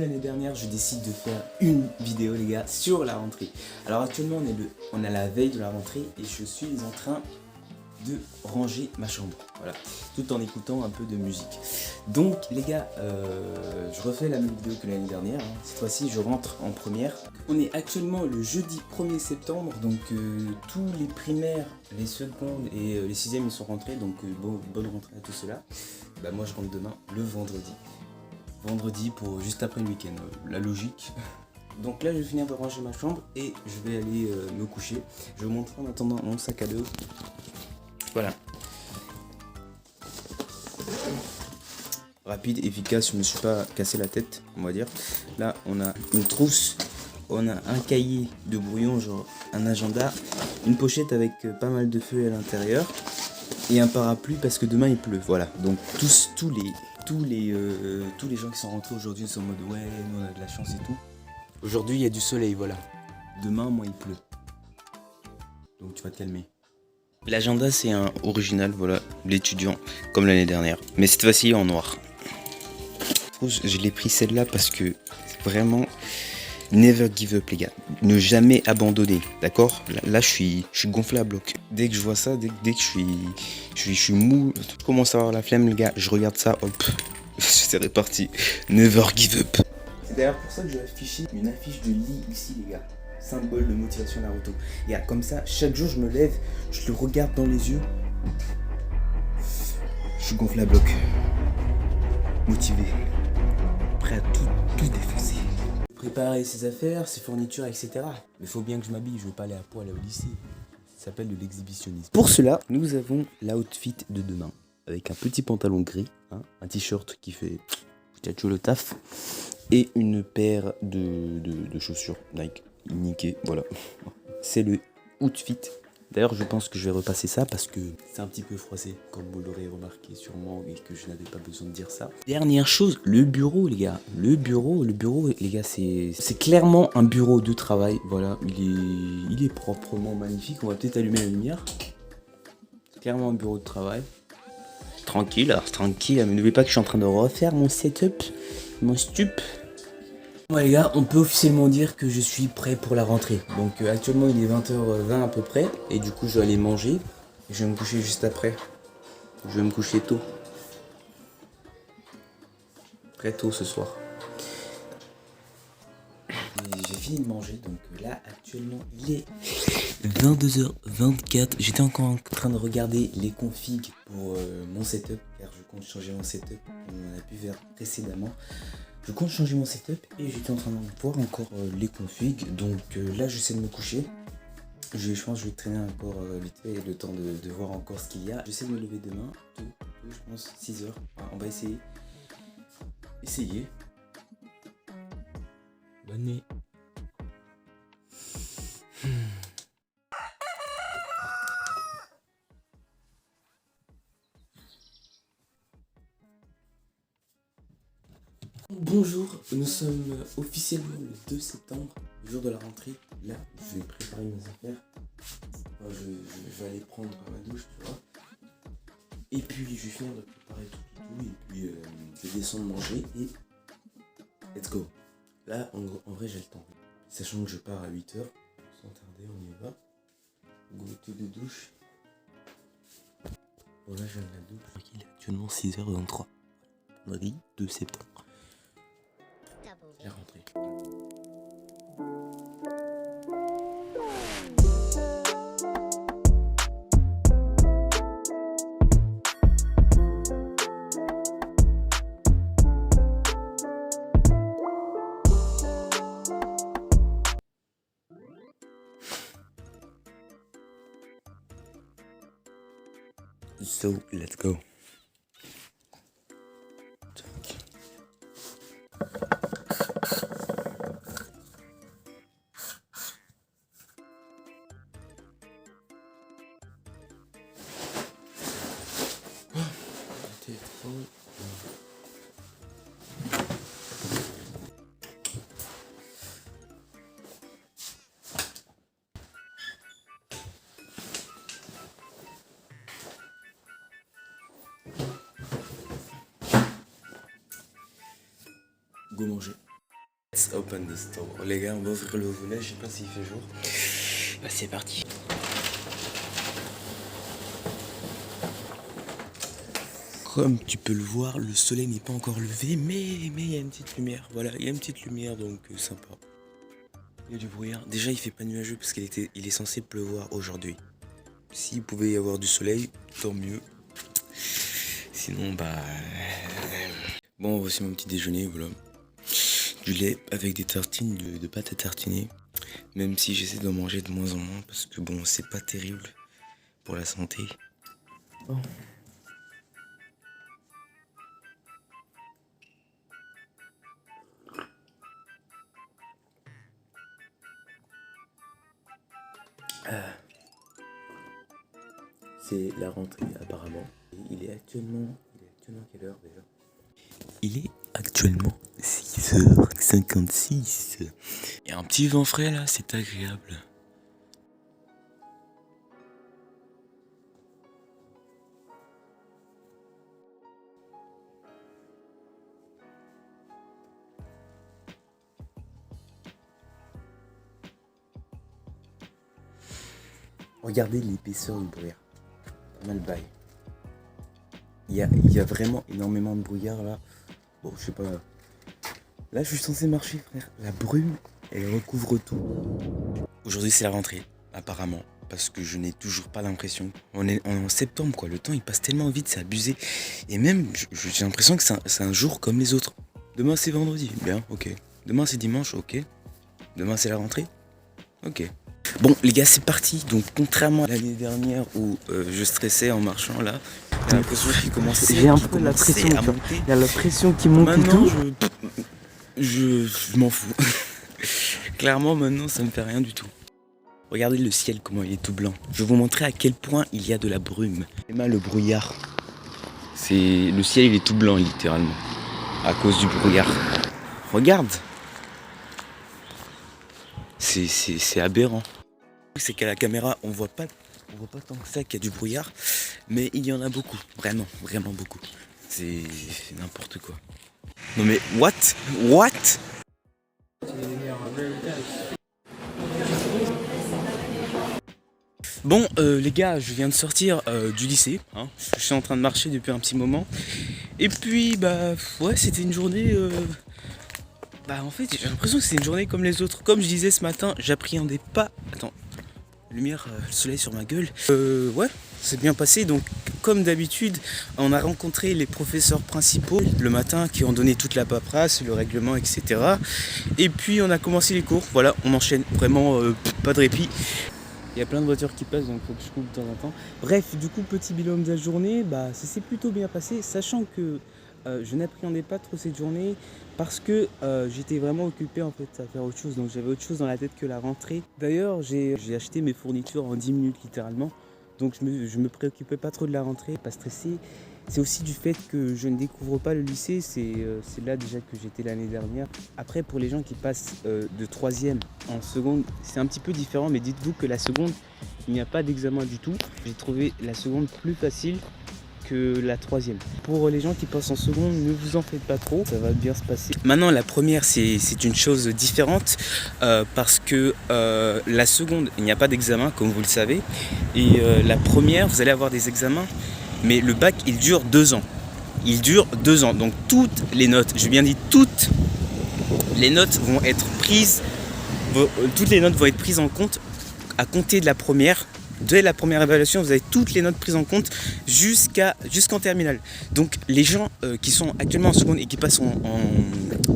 l'année dernière, je décide de faire une vidéo les gars sur la rentrée. Alors actuellement on est à la veille de la rentrée et je suis en train de ranger ma chambre, voilà, tout en écoutant un peu de musique. Donc les gars, je refais la même vidéo que l'année dernière, hein. Cette fois-ci je rentre en première. On est actuellement le jeudi 1er septembre, donc tous les primaires, les secondes et les sixièmes ils sont rentrés, donc bonne rentrée à tous ceux-là. Bah moi je rentre demain, le vendredi pour juste après le week-end, la logique. Donc là je vais finir de ranger ma chambre et je vais aller me coucher. Je vais vous montrer en attendant mon sac à dos. Voilà. Rapide, efficace, je me suis pas cassé la tête, on va dire. Là on a une trousse, on a un cahier de brouillon, genre un agenda, une pochette avec pas mal de feuilles à l'intérieur et un parapluie parce que demain il pleut. Voilà, donc tous les gens qui sont rentrés aujourd'hui sont en mode ouais, nous on a de la chance et tout. Aujourd'hui il y a du soleil, voilà. Demain moi il pleut. Donc tu vas te calmer. L'agenda c'est un original, voilà, l'étudiant, comme l'année dernière. Mais cette fois-ci en noir. Je l'ai pris celle-là parce que vraiment, never give up les gars. Ne jamais abandonner, d'accord? Là je suis gonflé à bloc. Dès que je vois ça, dès que je suis mou, je commence à avoir la flemme les gars, je regarde ça, hop, c'est reparti. Never give up. C'est d'ailleurs pour ça que je vais afficher une affiche de lit ici les gars. Symbole de motivation Naruto. Et comme ça, chaque jour je me lève, je le regarde dans les yeux. Je suis gonflé à bloc. Motivé. Prêt à tout défoncer. Préparer ses affaires, ses fournitures, etc. Mais faut bien que je m'habille, je veux pas aller à poil au lycée. Ça s'appelle de l'exhibitionnisme. Pour cela, nous avons l'outfit de demain. Avec un petit pantalon gris, hein, un t-shirt qui fait tchatchou le taf. Et une paire de chaussures Nike. Niqué, voilà. C'est le outfit. D'ailleurs, je pense que je vais repasser ça parce que c'est un petit peu froissé, comme vous l'aurez remarqué sûrement et que je n'avais pas besoin de dire ça. Dernière chose, le bureau, les gars. Le bureau, les gars, c'est clairement un bureau de travail. Voilà, il est proprement magnifique. On va peut-être allumer la lumière. C'est clairement un bureau de travail. Tranquille, mais n'oubliez pas que je suis en train de refaire mon setup, mon stup. Bon les gars, on peut officiellement dire que je suis prêt pour la rentrée. Donc actuellement il est 20h20 à peu près. Et du coup je vais aller manger. Et je vais me coucher juste après. Je vais me coucher tôt. Très tôt ce soir. J'ai fini de manger. Donc là actuellement il est 22h24. J'étais encore en train de regarder les configs pour mon setup. Car je compte changer mon setup. On a pu faire précédemment. Je compte changer mon setup et j'étais en train de voir encore les configs. Donc là j'essaie de me coucher. Je pense que je vais traîner encore vite fait le temps de voir encore ce qu'il y a. J'essaie de me lever demain, tôt, je pense 6h. Enfin, on va essayer. Bonne nuit. Bonjour, nous sommes officiellement le 2 septembre, le jour de la rentrée. Là, je vais préparer mes affaires. Je vais aller prendre ma douche, tu vois. Et puis, je vais finir de préparer tout. Et puis, je vais descendre manger et let's go. Là, en vrai, j'ai le temps. Sachant que je pars à 8h. Sans tarder, on y va. Go to de douche. Bon, là, je viens de la douche. Il est actuellement 6h23. Vendredi 2 septembre. La rentrée. So, let's go. Go manger. Let's open the store. Les gars, on va ouvrir le volet, je sais pas s'il fait jour. Bah c'est parti. Comme tu peux le voir, le soleil n'est pas encore levé, mais il y a une petite lumière. Voilà, il y a une petite lumière, donc sympa. Il y a du brouillard. Déjà, il fait pas nuageux parce qu'il est censé pleuvoir aujourd'hui. S'il pouvait y avoir du soleil, tant mieux. Sinon, bah... Bon, voici mon petit déjeuner, voilà. Du lait avec des tartines de pâte à tartiner. Même si j'essaie d'en manger de moins en moins parce que bon, c'est pas terrible pour la santé. Bon. C'est la rentrée apparemment. Et il est actuellement quelle heure déjà? Il est actuellement 6h56. Il y a un petit vent frais là, c'est agréable. Regardez l'épaisseur du brouillard. Pas mal bail. Il y a vraiment énormément de brouillard là. Bon, je sais pas. Là, je suis censé marcher, frère. La brume, elle recouvre tout. Aujourd'hui, c'est la rentrée, apparemment. Parce que je n'ai toujours pas l'impression. On est en septembre, quoi. Le temps, il passe tellement vite, c'est abusé. Et même, j'ai l'impression que c'est un jour comme les autres. Demain, c'est vendredi. Bien, ok. Demain, c'est dimanche. Ok. Demain, c'est la rentrée. Ok. Bon, les gars, c'est parti. Donc, contrairement à l'année dernière où je stressais en marchant là, j'ai l'impression qu'il commençait. J'ai un peu la pression à monter. Il y a la pression qui monte et Maintenant, tout. je m'en fous. Clairement, maintenant, ça me fait rien du tout. Regardez le ciel, comment il est tout blanc. Je vais vous montrer à quel point il y a de la brume. Et là, le brouillard. Le ciel, il est tout blanc, littéralement. À cause du brouillard. Regarde. C'est aberrant. C'est qu'à la caméra, on voit pas tant que ça qu'il y a du brouillard. Mais il y en a beaucoup. Vraiment, vraiment beaucoup. C'est n'importe quoi. Non mais, what? Bon, les gars, je viens de sortir du lycée. Hein. Je suis en train de marcher depuis un petit moment. Et puis, bah, ouais, c'était une journée... Bah, en fait, j'ai l'impression que c'est une journée comme les autres. Comme je disais ce matin, j'appréhendais pas... Attends, lumière, le soleil sur ma gueule. Ouais, c'est bien passé. Donc, comme d'habitude, on a rencontré les professeurs principaux le matin qui ont donné toute la paperasse, le règlement, etc. Et puis, on a commencé les cours. Voilà, on enchaîne. Vraiment, pas de répit. Il y a plein de voitures qui passent, donc il faut que je coupe de temps en temps. Bref, du coup, petit bilan de la journée, bah, ça s'est plutôt bien passé, sachant que je n'appréhendais pas trop cette journée parce que j'étais vraiment occupé en fait à faire autre chose, donc j'avais autre chose dans la tête que la rentrée. D'ailleurs, j'ai acheté mes fournitures en 10 minutes littéralement, donc je me préoccupais pas trop de la rentrée, pas stressé. C'est aussi du fait que je ne découvre pas le lycée, c'est là déjà que j'étais l'année dernière. Après, pour les gens qui passent de 3e en seconde, c'est un petit peu différent, mais dites-vous que la seconde, il n'y a pas d'examen du tout. J'ai trouvé la seconde plus facile que la 3e. Pour les gens qui passent en seconde, ne vous en faites pas trop, ça va bien se passer. Maintenant, la première, c'est une chose différente parce que la seconde, il n'y a pas d'examen, comme vous le savez. Et la première, vous allez avoir des examens. Mais le bac, il dure 2 ans. Il dure 2 ans. Donc toutes les notes, je bien dit toutes les notes vont être prises. Toutes les notes vont être prises en compte à compter de la première. Dès la première évaluation, vous avez toutes les notes prises en compte jusqu'en terminale. Donc les gens qui sont actuellement en seconde et qui passent en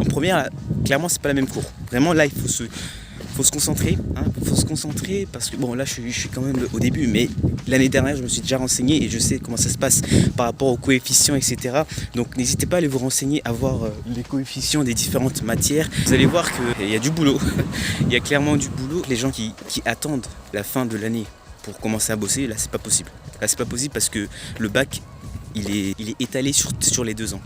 première, là, clairement, c'est pas la même cour. Vraiment, là, il faut se concentrer, hein, faut se concentrer parce que bon là je suis quand même au début, mais l'année dernière je me suis déjà renseigné et je sais comment ça se passe par rapport aux coefficients, etc. Donc n'hésitez pas à aller vous renseigner, à voir les coefficients des différentes matières. Vous allez voir qu'il y a du boulot, il y a clairement du boulot. Les gens qui attendent la fin de l'année pour commencer à bosser, là c'est pas possible. Là c'est pas possible parce que le bac il est étalé sur les 2 ans.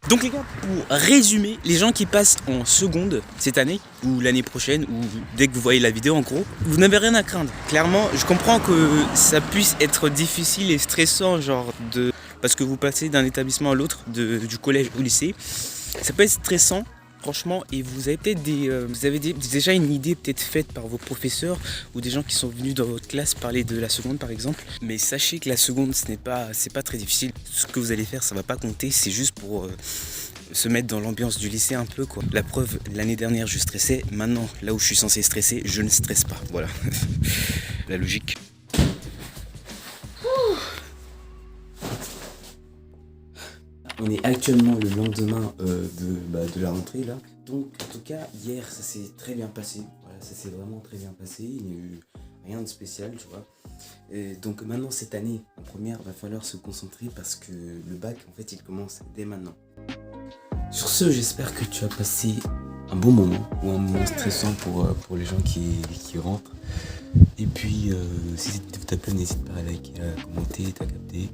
Donc les gars, pour résumer, les gens qui passent en seconde cette année, ou l'année prochaine, ou dès que vous voyez la vidéo en gros, vous n'avez rien à craindre. Clairement, je comprends que ça puisse être difficile et stressant, parce que vous passez d'un établissement à l'autre, du collège au lycée. Ça peut être stressant, franchement, et vous avez peut-être déjà une idée peut-être faite par vos professeurs ou des gens qui sont venus dans votre classe parler de la seconde par exemple. Mais sachez que la seconde, c'est pas très difficile. Ce que vous allez faire, ça va pas compter, c'est juste pour se mettre dans l'ambiance du lycée un peu quoi. La preuve, l'année dernière je stressais, maintenant là où je suis censé stresser, je ne stresse pas. Voilà, la logique. On est actuellement le lendemain de la rentrée là. Donc en tout cas hier ça s'est très bien passé. Voilà, ça s'est vraiment très bien passé. Il n'y a eu rien de spécial, tu vois. Et donc maintenant cette année en première va falloir se concentrer parce que le bac en fait il commence dès maintenant. Sur ce, j'espère que tu as passé un bon moment ou un moment stressant pour les gens qui rentrent. Et puis, si cette vidéo t'a plu, n'hésite pas à liker, à commenter, t'as capté.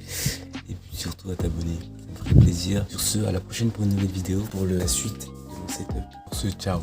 Et puis surtout à t'abonner, ça me ferait plaisir. Sur ce, à la prochaine pour une nouvelle vidéo pour la suite de mon setup. Sur ce, ciao.